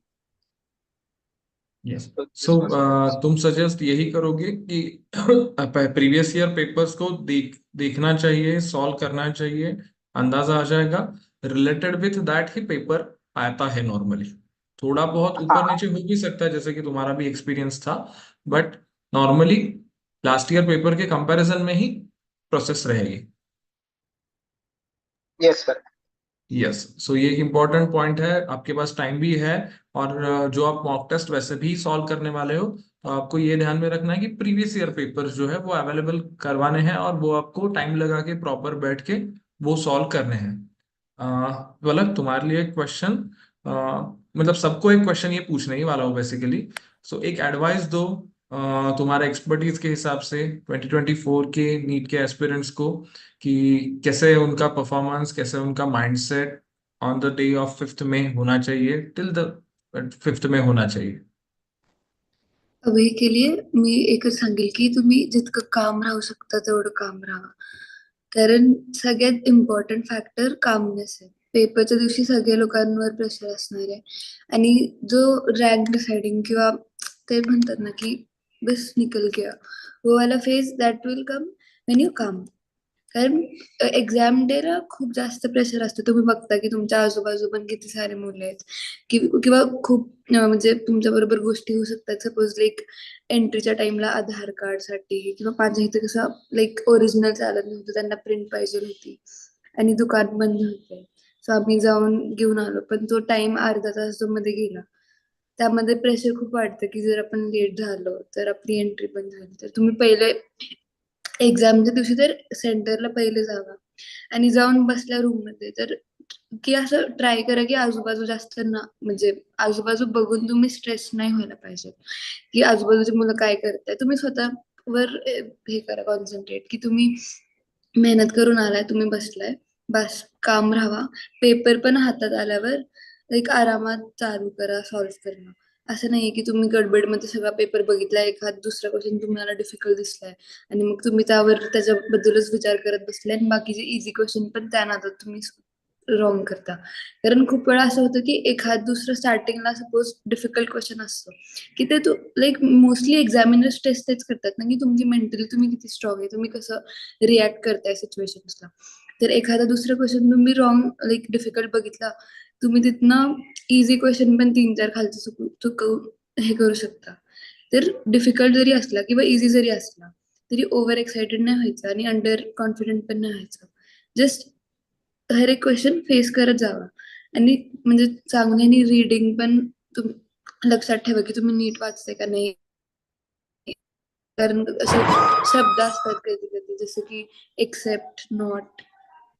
Yes. तो सो तुम सजेस्ट यही करोगे कि प्रीवियस ईयर पेपर्स को देखना चाहिए, सॉल्व करना चाहिए, अंदाजा आ जाएगा. Related with that he paper आता है नॉर्मली. थोड़ा बहुत ऊपर हाँ. नीचे हो भी सकता है, जैसे कि तुम्हारा भी एक्सपीरियंस था, but normally last year paper के कंपैरिजन में ही प्रोसेस रहेगी. Yes sir. यस. सो ये एक इम्पोर्टेंट पॉइंट है. आपके पास टाइम भी है, और जो आप मॉक टेस्ट वैसे भी सॉल्व करने वाले हो, तो आपको ये ध्यान में रखना है कि प्रीवियस ईयर पेपर्स जो है वो अवेलेबल करवाने हैं, और वो आपको टाइम लगा के प्रॉपर बैठ के वो सॉल्व करने हैं. पलक, तुम्हारे लिए क्वेश्चन, मतलब सबको एक क्वेश्चन ये पूछने ही वाला हो बेसिकली. सो एक एडवाइस दो तुम्हारे एक्सपर्टीज के हिसाब से 2024 के नीट के एस्पिरेंट्स को, कि कैसे उनका परफॉर्मेंस, कैसे उनका mindset on the day of 5th में होना चाहिए, टिल द 5th में होना चाहिए. अभी केलीये मी एकच सांगेल की तुम्ही जितकं काम राहू शकता तेवढं काम राहा. कारण सगळ्यात इम्पॉर्टंट फॅक्टर कामनेस आहे. पेपरच्या दिवशी सगळ्या लोकांवर प्रेशर असणार आहे आणि जो रँक डिसाइडिंग किंवा ते म्हणतात ना की बस निकल गया वो वाला phase that will come when you काम. कारण एक्झाम डेला खूप जास्त प्रेशर असतं. तुम्ही बघता की तुमच्या आजूबाजू पण किती सारे मुले आहेत किंवा खूप म्हणजे तुमच्या बरोबर गोष्टी होऊ शकतात. सपोज लाईक एंट्रीच्या टाइमला आधार कार्ड साठी किंवा माझ्या इथे कसं लाईक ओरिजिनल चालत नव्हतं, त्यांना प्रिंट पाहिजे होती आणि दुकान बंद होते. सो आम्ही जाऊन घेऊन आलो, पण तो टाइम अर्धा तास जो मध्ये गेला त्यामध्ये प्रेशर खूप वाटतं की जर आपण लेट झालो तर आपली एंट्री बंद झाली. तर तुम्ही पहिले एक्झामच्या दिवशी तर सेंटरला पहिले जावा आणि जाऊन बसल्या रूम मध्ये तर की असं ट्राय करा की आजूबाजू जास्त ना, म्हणजे आजूबाजू बघून तुम्ही स्ट्रेस नाही व्हायला पाहिजे की आजूबाजूची मुलं काय करताय. तुम्ही स्वतःवर हे करा कॉन्सन्ट्रेट की तुम्ही मेहनत करून आलाय, तुम्ही बसलाय, बस काम राहावा. पेपर पण हातात आल्यावर एक आरामात चालू करा सॉल्व्ह करणं. असं नाहीये की तुम्ही गडबडमध्ये सगळा पेपर बघितलाय, एखाद दुसरा क्वेश्चन तुम्हाला डिफिकल्ट दिसलाय आणि मग तुम्ही त्याच्याबद्दलच विचार करत बसले आणि बाकीचे इझी क्वेश्चन पण त्या नादात तुम्ही रॉंग करता. कारण खूप वेळा असं होतं की एखाद दुसरं स्टार्टिंगला सपोज डिफिकल्ट क्वेश्चन असतो की ते लाईक मोस्टली एक्झामिनर्स टेस्ट तेच करतात ना की तुमची मेंटली तुम्ही किती स्ट्रॉंग आहे, तुम्ही कसं रिॲक्ट करताय सिच्युएशन्सला. तर एखादा दुसरा क्वेश्चन तुम्ही रॉंग लाईक डिफिकल्ट बघितला, तुम्ही तिथनं इझी क्वेश्चन पण 3-4 खालचे चुकवून हे करू शकता. तर डिफिकल्ट जरी असला किंवा इझी जरी असला तरी ओव्हर एक्साइटेड नाही व्हायचं आणि अंडर कॉन्फिडंट पण नाही व्हायचं. जस्ट हर एक क्वेश्चन फेस करत जावा आणि म्हणजे चांगल्याने रीडिंग पण तुम्ही लक्षात ठेवा की तुम्ही नीट वाचताय का नाही. कारण असे शब्द असतात कधी कधी जसं की एक्सेप्ट, नॉट,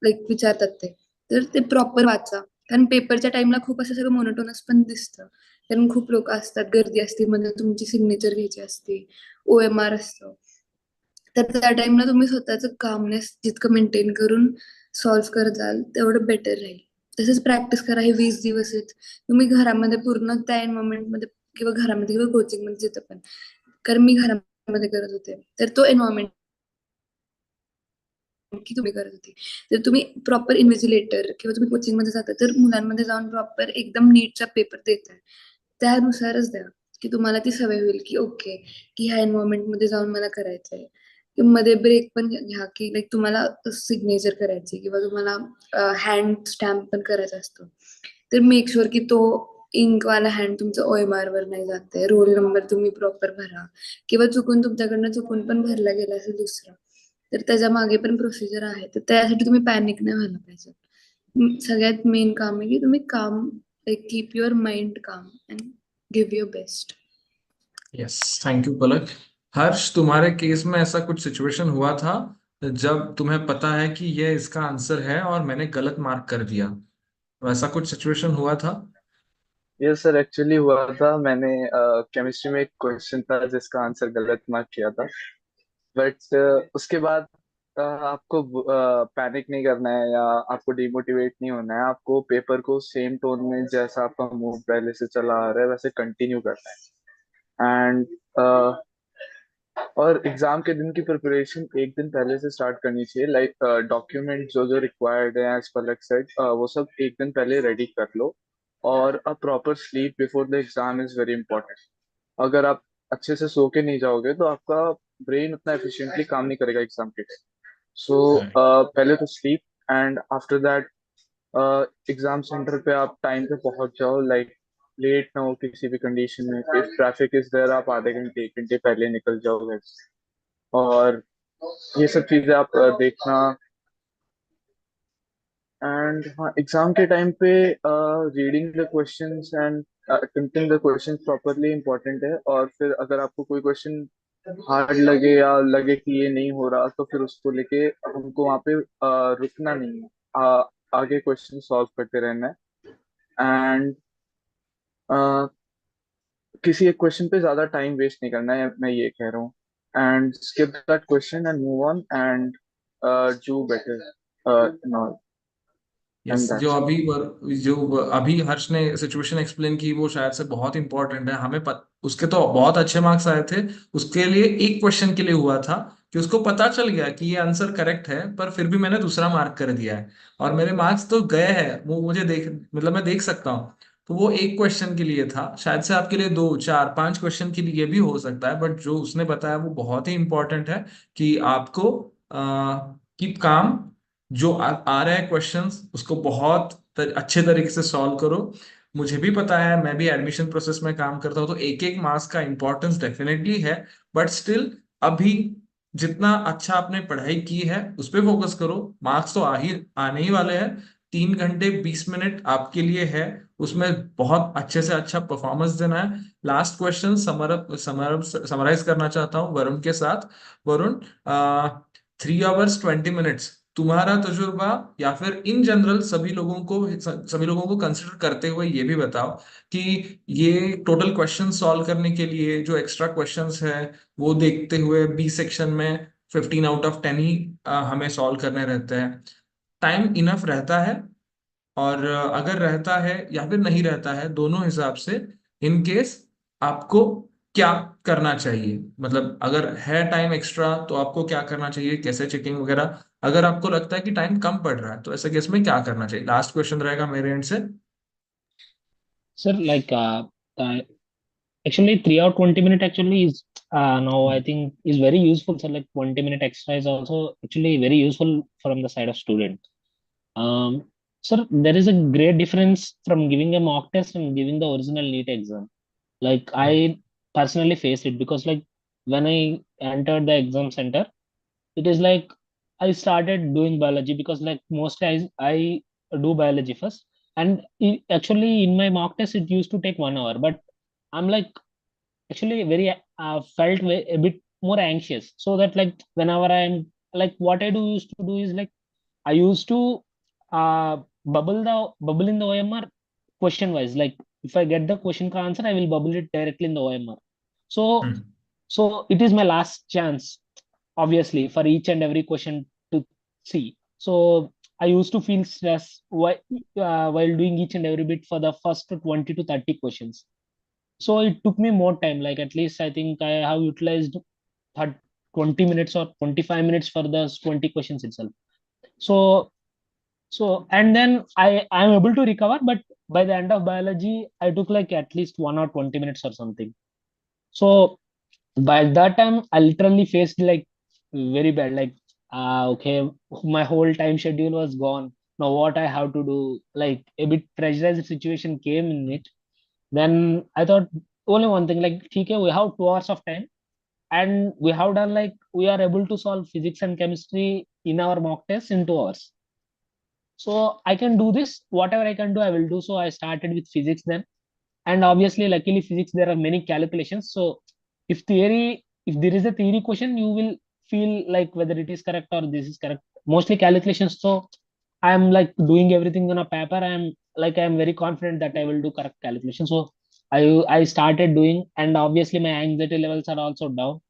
लाईक विचारतात ते, तर ते प्रॉपर वाचा. कारण पेपरच्या टाइमला खूप असं सगळं मोनोटोनस पण दिसतं, कारण खूप लोक असतात, गर्दी असते, मध्ये तुमची सिग्नेचर घ्यायची असते, OMR असतं. तर त्या टाइमला तुम्ही स्वतःचं कामनेस जितकं मेंटेन करून सॉल्व्ह करत जाल तेवढं बेटर राहील. तसंच प्रॅक्टिस करा. हे 20 दिवस आहेत, तुम्ही घरामध्ये पूर्ण त्या एन्व्हायरमेंटमध्ये किंवा घरामध्ये किंवा कोचिंगमध्ये जिथं पण, कारण मी घरामध्ये करत होते, तर तो एन्व्हायरमेंट की तुम्ही करत होती. तर तुम्ही प्रॉपर इन्व्हिजिलेटर किंवा तुम्ही कोचिंगमध्ये जाता तर मुलांमध्ये जाऊन प्रॉपर एकदम नीटचा पेपर देताय, त्यानुसारच द्या की तुम्हाला ती सवय होईल की ओके की ह्या एन्व्हायरमेंटमध्ये जाऊन मला करायचंय. मध्ये ब्रेक पण घ्या की लाईक तुम्हाला सिग्नेचर करायची किंवा तुम्हाला हँड स्टॅम्प पण करायचा असतो, तर मेक शुअर की तो इंकवाला हँड तुमचं OMR वर नाही जाते. रोल नंबर तुम्ही प्रॉपर भरा किंवा तुमच्याकडनं चुकून पण भरला गेला असेल दुसरा, तर त्याच्या मागे पण प्रोसिजर आहे. तर त्यासाठी तुम्ही पॅनिक नाही व्हायला पाहिजे. सगळ्यात मेन काम आहे की तुम्ही calm keep your mind calm and give your best. Yes, thank you Palak. Harsh, तुम्हारे केस में ऐसा कुछ सिचुएशन हुआ था जब तुम्हें पता है कि ये इसका आंसर है और मैंने गलत मार्क कर दिया, वैसा कुछ सिचुएशन हुआ था? यस सर, एक्चुअली हुआ था. मैंने केमिस्ट्री में एक क्वेश्चन था जिसका आंसर गलत मार्क किया था. बट उसके बाद आपको पैनिक नहीं करना है या आपको डिमोटिवेट नहीं होना है. आपको पेपर को सेम टोन में जैसा आपका मूड पहले से चला आ रहा है वैसे कंटिन्यू करना है. एंड और एग्जाम के दिन की प्रिपरेशन एक दिन पहले से स्टार्ट करनी चाहिए. लाइक डॉक्यूमेंट जो जो रिक्वायर्ड है एज पलक सेड, वो सब एक दिन पहले रेडी कर लो. और a proper sleep before the exam is very important. अगर आप अच्छे से सो के नहीं जाओगे तो आपका ब्रेन उतना एफिशिएंटली काम नहीं करेगा एग्जाम के टाइम. सो पहले तो sleep, and after that exam centre पे आप टाइम पे पहुंच जाओ. लाइक लेट ना हो किसी भी कंडीशन में. इफ ट्रैफिक इज देयर आप आधे घंटे 1 घंटे पहले निकल जाओ घर से. और ये सब चीजें आप देखना. एंड हाँ, एग्जाम के टाइम पे reading the questions and attempting the questions properly important है. और फिर अगर आपको कोई क्वेश्चन हार्ड लगे या लगे कि ये नहीं हो रहा तो फिर उसको लेके हमको वहाँ पे रुकना नहीं है. आगे क्वेश्चन सॉल्व करते रहना है. एंड किसी एक क्वेश्चन पे ज्यादा टाइम वेस्ट नहीं करना है, मैं ये कह रहा हूँ. And skip that question and move on and do better. No yes, and that's जो अभी हर्ष ने सिचुएशन एक्सप्लेन की वो शायद से बहुत इंपॉर्टेंट है. उसके तो बहुत अच्छे मार्क्स आए थे. उसके लिए एक क्वेश्चन के लिए हुआ था कि उसको पता चल गया कि ये आंसर करेक्ट है, पर फिर भी मैंने दूसरा मार्क कर दिया है और मेरे मार्क्स तो गए हैं, वो मुझे देख मतलब मैं देख सकता हूँ. तो वो एक क्वेश्चन के लिए था. शायद से आपके लिए 2 4 5 क्वेश्चन के लिए भी हो सकता है, बट जो उसने बताया वो बहुत ही इंपॉर्टेंट है कि आपको कीप काम. जो आ रहा है क्वेश्चंस उसको अच्छे तरीके से सॉल्व करो. मुझे भी पता है, मैं भी एडमिशन प्रोसेस में काम करता हूँ, तो एक एक मार्क्स का इंपॉर्टेंस डेफिनेटली है. बट स्टिल अभी जितना अच्छा आपने पढ़ाई की है उस पर फोकस करो. मार्क्स तो आने ही वाले हैं. 3 घंटे 20 मिनट आपके लिए है, उसमें बहुत अच्छे से अच्छा परफॉर्मेंस देना है. लास्ट क्वेश्चन समराइज करना चाहता हूँ वरुण के साथ. वरुण, 3 hours 20 minutes तुम्हारा तजुर्बा, या फिर इन जनरल सभी लोगों को कंसिडर करते हुए ये भी बताओ कि ये टोटल क्वेश्चन सॉल्व करने के लिए जो एक्स्ट्रा क्वेश्चंस है वो देखते हुए बी सेक्शन में 15 आउट ऑफ 10 ही हमें सॉल्व करने रहते हैं। टाइम इनफ रहता है? और अगर रहता है या फिर नहीं रहता है, दोनों हिसाब से, इन केस आपको क्या करना चाहिए? मतलब अगर है टाइम एक्स्ट्रा तो आपको क्या करना चाहिए, कैसे चेकिंग वगैरह? अगर आपको लगता है कि टाइम कम पड़ रहा है तो ऐसे केस में क्या करना चाहिए? लास्ट क्वेश्चन रहेगा मेरे एंड से। Sir, like actually 3 or 20 minute actually is now I think is very useful. So like 20 minute extra is also actually very useful from the side of student. Um, sir, there is a great difference from giving a mock test and giving the original NEET exam. Like I personally faced it because like when I entered the exam center, it is like I started doing biology because like mostly I do biology first. And actually in my mock test it used to take 1 hour, but I'm like actually very felt a bit more anxious. So that like whenever I'm like what I do used to do is like I used to bubble in the OMR question wise. Like if I get the question ka answer, I will bubble it directly in the OMR. So hmm. so it is my last chance, obviously, for each and every question to see. So I used to feel stress while doing each and every bit for the first 20 to 30 questions. So it took me more time. Like at least I think I have utilized 20 minutes or 25 minutes for the 20 questions itself. So and then I'm able to recover, but by the end of biology, I took like at least 1 or 20 minutes or something. So by that time, I literally faced like very bad, like okay, my whole time schedule was gone. Now what I have to do? Like a bit pressurized situation came in it. Then I thought only one thing, like okay, we have 2 hours of time, and we have done like we are able to solve physics and chemistry in our mock test in 2 hours. So I can do this. Whatever I can do, I will do. So I started with physics then, and obviously, luckily, physics there are many calculations. So if there is a theory question, you will feel like whether it is correct or this is correct. Mostly calculations. So I'm like doing everything on a paper. I'm very confident that I will do correct calculation. So I started doing, and obviously my anxiety levels are also down.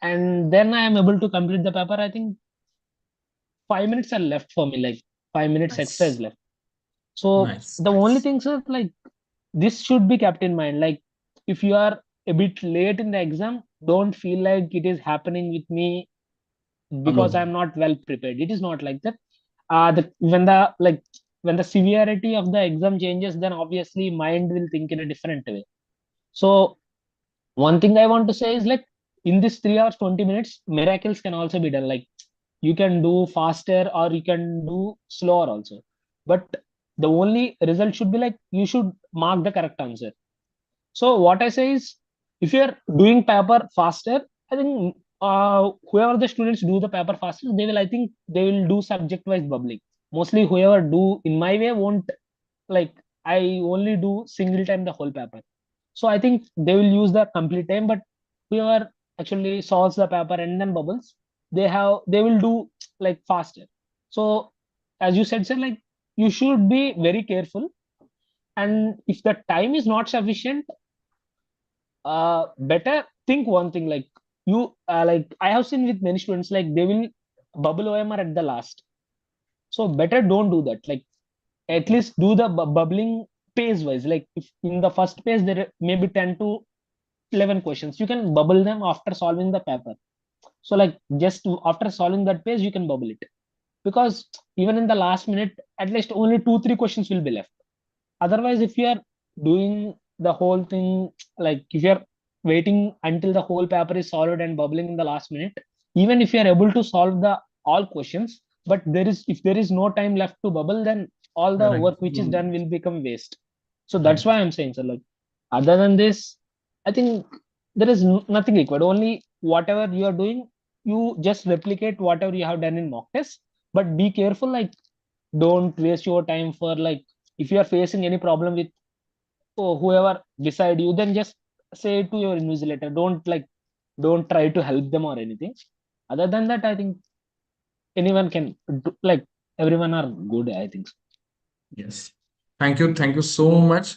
And then I am able to complete the paper. I think 5 minutes are left for me. Like 5 minutes extra is Nice. left. So Nice. the only Nice. things are like this should be kept in mind. Like if you are a bit late in the exam, don't feel like it is happening with me because Alone. I'm not well prepared. It is not like that. When the severity of the exam changes, then obviously mind will think in a different way. So one thing I want to say is like in this 3 hours 20 minutes, miracles can also be done. Like you can do faster or you can do slower also. But the only result should be like you should mark the correct answer. So what I say is, if you're doing paper faster, I think whoever the students do the paper faster, I think they will do subject-wise bubbling. Mostly whoever do in my way won't like, I only do single time the whole paper. So I think they will use the complete time, but whoever actually solves the paper and then bubbles, they will do like faster. So as you said, sir, like you should be very careful. And if the time is not sufficient, better think one thing like you like I have seen with many students like they will bubble OMR at the last. So better don't do that. Like at least do the bubbling pace wise. Like if in the first page there may be 10 to 11 questions, you can bubble them after solving the paper. So like just after solving that page, you can bubble it, because even in the last minute, at least only 2 3 questions will be left. Otherwise, if you are doing the whole thing, like if you're waiting until the whole paper is solved and bubbling in the last minute, even if you are able to solve the all questions, but there is no time left to bubble, then all the Correct. work which is done will become waste. So that's why Right. I'm saying, so like other than this, I think there is nothing required. Only whatever you are doing, you just replicate whatever you have done in mock test, but be careful. Like don't waste your time for like if you are facing any problem with whoever beside you, then just say it to your invigilator. Don't try to help them or anything. Other than that, I think anyone can do, like everyone are good, I think so. Yes. Thank you so much.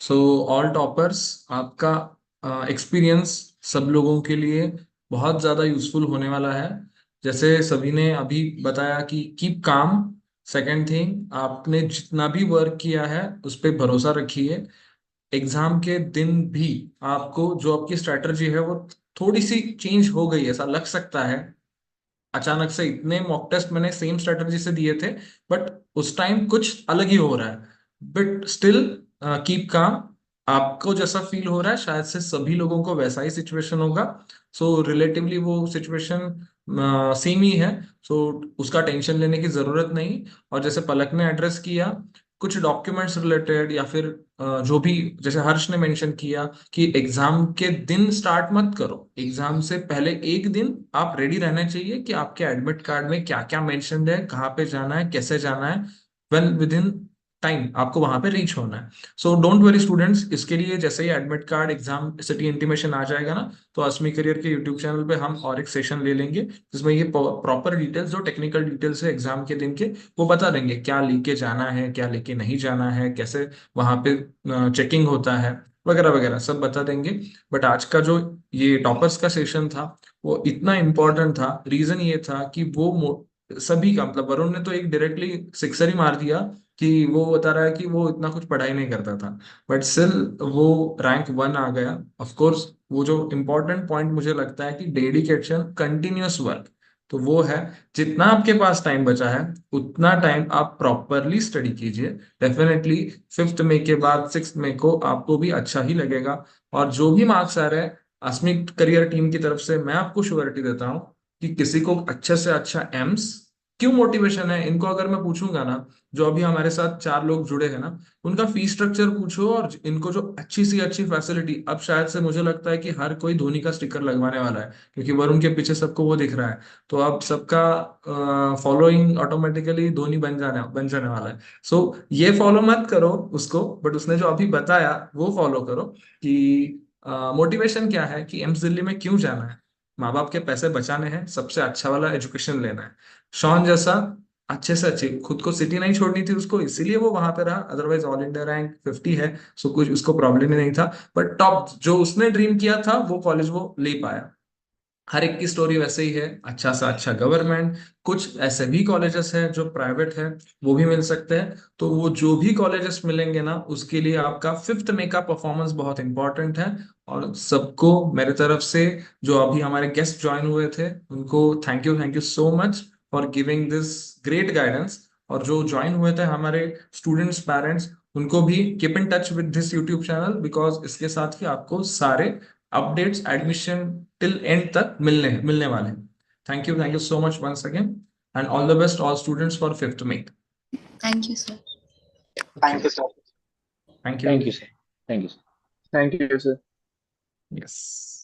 So all toppers, आपका experience सब लोगों के लिए बहुत ज़्यादा useful होने वाला है। जैसे सभी ने अभी बताया कि कीप काम, सेकंड थिंग आपने जितना भी वर्क किया है उस पर भरोसा रखिए। एग्जाम के दिन भी आपको जो आपकी स्ट्रेटजी है वो थोड़ी सी चेंज हो गई, ऐसा लग सकता है। अचानक से इतने मॉक टेस्ट मैंने सेम स्ट्रेटजी से दिए थे, बट उस टाइम कुछ अलग ही हो रहा है। But still keep calm. आपको जैसा फील हो रहा है शायद से सभी लोगों को वैसा ही सिचुएशन होगा। सो रिलेटिवली वो सिचुएशन सेम ही है। सो उसका टेंशन लेने की जरूरत नहीं। और जैसे पलक ने एड्रेस किया, कुछ डॉक्यूमेंट्स रिलेटेड या फिर जो भी, जैसे हर्ष ने मेंशन किया कि एग्जाम के दिन स्टार्ट मत करो, एग्जाम से पहले एक दिन आप रेडी रहने चाहिए कि आपके एडमिट कार्ड में क्या क्या मेंशन्ड है, कहाँ पे जाना है, कैसे जाना है, वेल विद इन टाइम आपको वहां पे रीच होना है। सो डोंट वरी स्टूडेंट्स, इसके लिए जैसे ही admit card exam city intimation आ जाएगा ना, तो अस्मी करियर के यूट्यूब चैनल पे हम और एक सेशन ले लेंगे जिसमें ये प्रॉपर डिटेल्स, जो टेक्निकल डिटेल्स है एग्जाम के दिन के, वो बता देंगे क्या लेके जाना है, क्या लेके नहीं जाना है, कैसे वहां पे चेकिंग होता है, वगैरह वगैरह सब बता देंगे। बट आज का जो ये टॉपर्स का सेशन था वो इतना इम्पोर्टेंट था, रीजन ये था कि वो सभी का मतलब, वरुण ने तो एक डायरेक्टली सिक्सर ही मार दिया कि वो बता रहा है कि वो इतना कुछ पढ़ाई नहीं करता था, बट स्टिल वो रैंक 1 आ गया। ऑफ कोर्स वो जो इम्पोर्टेंट पॉइंट मुझे लगता है कि डेडिकेशन, कंटिन्यूअस वर्क, तो वो है। जितना आपके पास टाइम बचा है उतना टाइम आप प्रॉपरली स्टडी कीजिए। डेफिनेटली 5th मई के बाद 6th मई को आपको भी अच्छा ही लगेगा। और जो भी मार्क्स आ रहे हैं, अस्मी करियर टीम की तरफ से मैं आपको श्योरिटी देता हूँ कि किसी को अच्छे से अच्छा एम्स, क्यों मोटिवेशन है इनको अगर मैं पूछूंगा ना, जो अभी हमारे साथ 4 लोग जुड़े हैं ना, उनका फीस स्ट्रक्चर पूछो और इनको जो अच्छी सी अच्छी फैसिलिटी, अब शायद से मुझे लगता है कि हर कोई धोनी का स्टिकर लगवाने वाला है क्योंकि वरुण के पीछे सबको वो दिख रहा है। तो अब सबका फॉलोइंग ऑटोमेटिकली धोनी बन जाने वाला है। सो ये फॉलो मत करो उसको, बट उसने जो अभी बताया वो फॉलो करो कि मोटिवेशन क्या है, कि एम्स दिल्ली में क्यों जाना है। माँ बाप के पैसे बचाने हैं, सबसे अच्छा वाला एजुकेशन लेना है। शॉन जैसा अच्छे से अच्छी, खुद को सिटी नहीं छोड़नी थी उसको, इसीलिए वो वहां पे रहा, अदरवाइज ऑल इंडिया रैंक 50 है। सो कुछ उसको प्रॉब्लम ही नहीं था। बट टॉप जो उसने ड्रीम किया था वो कॉलेज वो ले पाया। हर एक की स्टोरी वैसे ही है, अच्छा सा अच्छा गवर्नमेंट, कुछ ऐसे भी कॉलेजेस हैं जो प्राइवेट है, वो भी मिल सकते हैं। तो वो जो भी कॉलेजेस मिलेंगे ना, उसके लिए आपका 5th मई का परफॉर्मेंस बहुत इंपॉर्टेंट है। और सबको मेरे तरफ से, जो अभी हमारे गेस्ट ज्वाइन हुए थे, उनको thank you so much for giving this great guidance. और जो ज्वाइन हुए थे हमारे स्टूडेंट्स, पेरेंट्स, उनको भी keep in touch with this YouTube channel, because इसके साथ ही आपको सारे अपडेट्स एडमिशन टिल एंड तक मिलने मिलने वाले हैं। Thank you so much once again, and all the best all students for 5th मई। Thank you sir. Thank you sir. Thank you. Thank you, sir. Thank you, sir. Thank you, sir. Yes.